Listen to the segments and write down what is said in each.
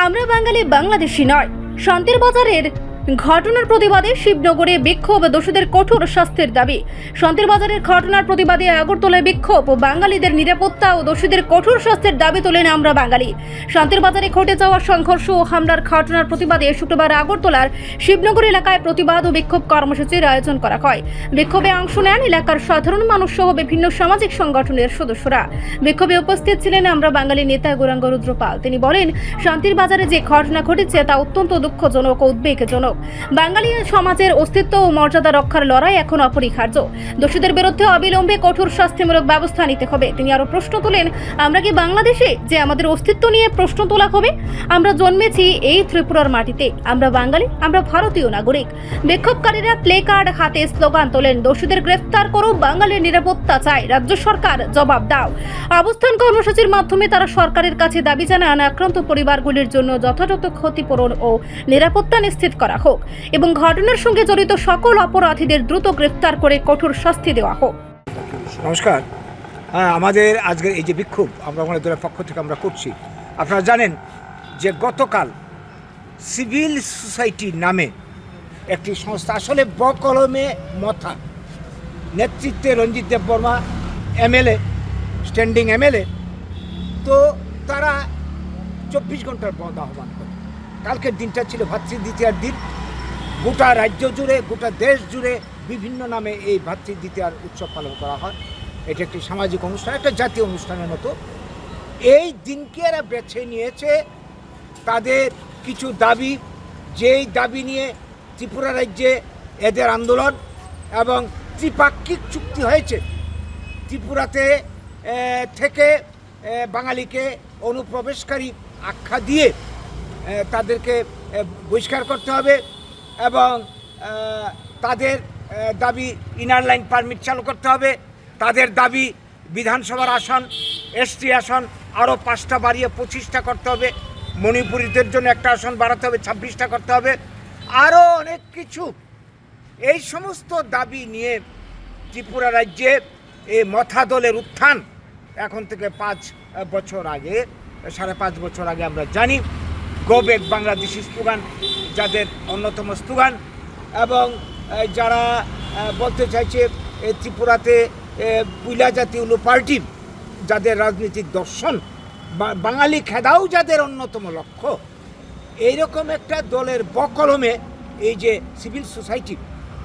আমরা বাঙালি বাংলাদেশি নয়। শান্তির বাজারের ঘটনার প্রতিবাদে শিবনগরে বিক্ষোভ, দোষীদের কঠোর শাস্তির দাবি। শান্তির বাজারের ঘটনার প্রতিবাদে আগরতলায় বিক্ষোভ, বাঙালিদের নিরাপত্তা ও দোষীদের কঠোর শাস্তির দাবি তোলেন আমরা বাঙালি। শান্তির বাজারে ঘটে যাওয়া সংঘর্ষ ও হামলার ঘটনার প্রতিবাদে শুক্রবার আগরতলার শিবনগর এলাকায় প্রতিবাদ ও বিক্ষোভ কর্মসূচির আয়োজন করা হয়। বিক্ষোভে অংশ নেন এলাকার সাধারণ মানুষ সহ বিভিন্ন সামাজিক সংগঠনের সদস্যরা। বিক্ষোভে উপস্থিত ছিলেন আমরা বাঙালি নেতা গৌরাঙ্গ রুদ্রপাল। তিনি বলেন, শান্তির বাজারে যে ঘটনা ঘটেছে তা অত্যন্ত দুঃখজনক ও উদ্বেগজনক। বাঙালি সমাজের অস্তিত্ব ও মর্যাদা রক্ষার লড়াই এখন অপরিহার্য। দোষীদের বিরুদ্ধে অবিলম্বে কঠোর শাস্তিমূলক ব্যবস্থা নিতে হবে। তিনি আরো প্রশ্ন তোলেন, আমরা কি বাংলাদেশে যে আমাদের অস্তিত্ব নিয়ে প্রশ্ন তোলা হবে? আমরা জন্মেছি এই ত্রিপুরার মাটিতে, আমরা বাঙালি, আমরা ভারতীয় নাগরিক। বিক্ষোভকারীরা প্লে কার্ড হাতে স্লোগান তোলেন, দোষীদের গ্রেফতার করো, বাঙালির নিরাপত্তা চাই, রাজ্য সরকার জবাব দাও। অবস্থান কর্মসূচির মাধ্যমে তারা সরকারের কাছে দাবি জানান আক্রান্ত পরিবারগুলির জন্য যথাযথ ক্ষতিপূরণ ও নিরাপত্তা নিশ্চিত করা হোক এবং ঘটনার সঙ্গে জড়িত সকল অপরাধীদের দ্রুত গ্রেফতার করে কঠোর শাস্তি দেওয়া হোক। নমস্কার। আমাদের আজকের এই যে বিক্ষোভ আমরা আমাদের দলের পক্ষ থেকে আমরা করছি, আপনারা জানেন যে গতকাল সিভিল সোসাইটি নামে একটি সংস্থা, আসলে বকলমে মথা, নেতৃত্বে রঞ্জিত দেববর্মা এমএলএ, স্ট্যান্ডিং এমএলএ, তো তারা 24 ঘন্টার বন্ধ আহ্বান করে। কালকের দিনটা ছিল ভাতৃদ্বিতীয়ার দিন। গোটা রাজ্য জুড়ে, গোটা দেশ জুড়ে বিভিন্ন নামে এই ভাতৃদ্বিতীয়ার উৎসব পালন করা হয়। এটা একটি সামাজিক অনুষ্ঠান, একটা জাতীয় অনুষ্ঠানের মতো। এই দিনকে এরা বেছে নিয়েছে তাদের কিছু দাবি, যেই দাবি নিয়ে ত্রিপুরা রাজ্যে এদের আন্দোলন এবং ত্রিপাক্ষিক চুক্তি হয়েছে। ত্রিপুরাতে থেকে বাঙালিকে অনুপ্রবেশকারী আখ্যা দিয়ে তাদেরকে বহিষ্কার করতে হবে এবং তাদের দাবি ইনার লাইন পারমিট চালু করতে হবে। তাদের দাবি বিধানসভার আসন, এসটি আসন আরও 5টা বাড়িয়ে 25টা করতে হবে। মণিপুরীদের জন্য একটা আসন বাড়াতে হবে, 26টা করতে হবে, আরও অনেক কিছু। এই সমস্ত দাবি নিয়ে ত্রিপুরা রাজ্যে এই মথা দলের উত্থান এখন থেকে 5 বছর আগে, 5.5 বছর আগে আমরা জানি। গো ব্যাক বাংলাদেশি স্লোগান যাদের অন্যতম স্লোগান, এবং যারা বলতে চাইছে ত্রিপুরাতে পুইলা জাতি উলু পার্টি, যাদের রাজনৈতিক দর্শন, বাঙালি খেদাও যাদের অন্যতম লক্ষ্য, এইরকম একটা দলের বকলমে এই যে সিভিল সোসাইটি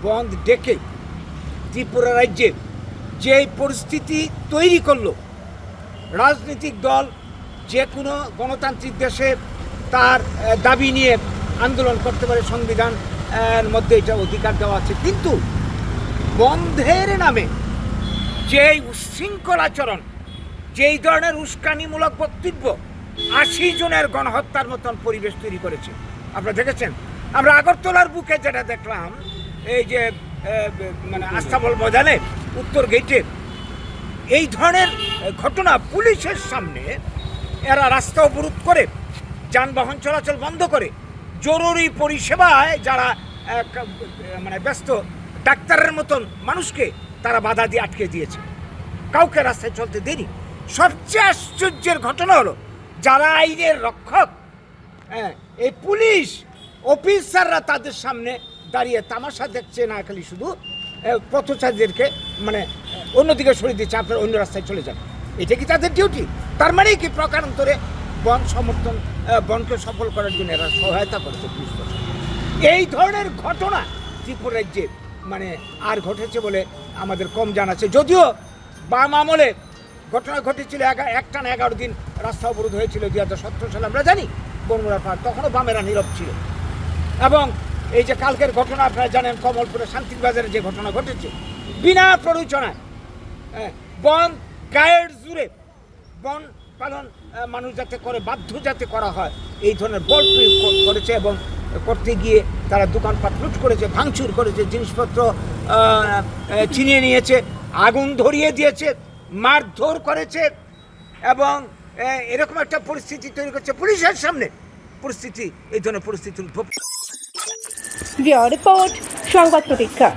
বন্ধ ডেকে ত্রিপুরা রাজ্যে যে পরিস্থিতি তৈরি করলো, রাজনৈতিক দল যে কোনো গণতান্ত্রিক দেশে তার দাবি নিয়ে আন্দোলন করতে পারে, সংবিধানের মধ্যে এটা অধিকার দেওয়া আছে, কিন্তু বন্ধের নামে যেই উচ্ছৃঙ্খল আচরণ, যেই ধরনের উস্কানিমূলক বক্তব্য 80 জনের গণহত্যার মতন পরিবেশ তৈরি করেছে। আপনারা দেখেছেন, আমরা আগরতলার বুকে যেটা দেখলাম, এই যে মানে আস্তাবল ময়দানে উত্তর গেটে এই ধরনের ঘটনা, পুলিশের সামনে এরা রাস্তা অবরোধ করে, যানবাহন চলাচল বন্ধ করে, জরুরি পরিষেবায় যারা মানে ব্যস্ত ডাক্তারের মতন মানুষকে তারা বাধা দিয়ে আটকে দিয়েছে, কাউকে রাস্তায় চলতে দেয়নি। সবচেয়ে আশ্চর্যের ঘটনা হলো, যারা আইনের রক্ষক, এই পুলিশ অফিসাররা তাদের সামনে দাঁড়িয়ে তামাশা দেখছে, না খালি শুধু পথচারীদেরকে মানে অন্যদিকে সরিয়ে দিচ্ছে, আপনার অন্য রাস্তায় চলে যান। এটা কি তাদের ডিউটি? তার মানে কি প্রকারান্তরে বন সমর্থন, বনকে সফল করার জন্য এরা সহায়তা করেছে পুলিশ প্রশাসন। এই ধরনের ঘটনা ত্রিপুরা রাজ্যে মানে আর ঘটেছে বলে আমাদের কম জানা আছে। যদিও বাম আমলে ঘটনা ঘটেছিল, 11 দিন রাস্তা অবরোধ হয়েছিল 2017 সালে, আমরা জানি বনমুড়ার পার, তখনও বামেরা নীরব ছিল। এবং এই যে কালকের ঘটনা আপনারা জানেন, কমলপুরে শান্তির বাজারে যে ঘটনা ঘটেছে, বিনা প্ররোচনায় বন গায়ের জুড়ে বন পালন মানুষ যাতে করে, বাধ্য যাতে করা হয়, এই ধরনের বল প্রয়োগ করেছে এবং করতে গিয়ে তারা দোকানপাট লুট করেছে, ভাঙচুর করেছে, জিনিসপত্র ছিনিয়ে নিয়েছে, আগুন ধরিয়ে দিয়েছে, মারধর করেছে এবং এরকম একটা পরিস্থিতি তৈরি করছে পুলিশের সামনে। পরিস্থিতি, এই ধরনের পরিস্থিতির উদ্ভব। রিপোর্ট সংবাদ প্রতীক্ষা।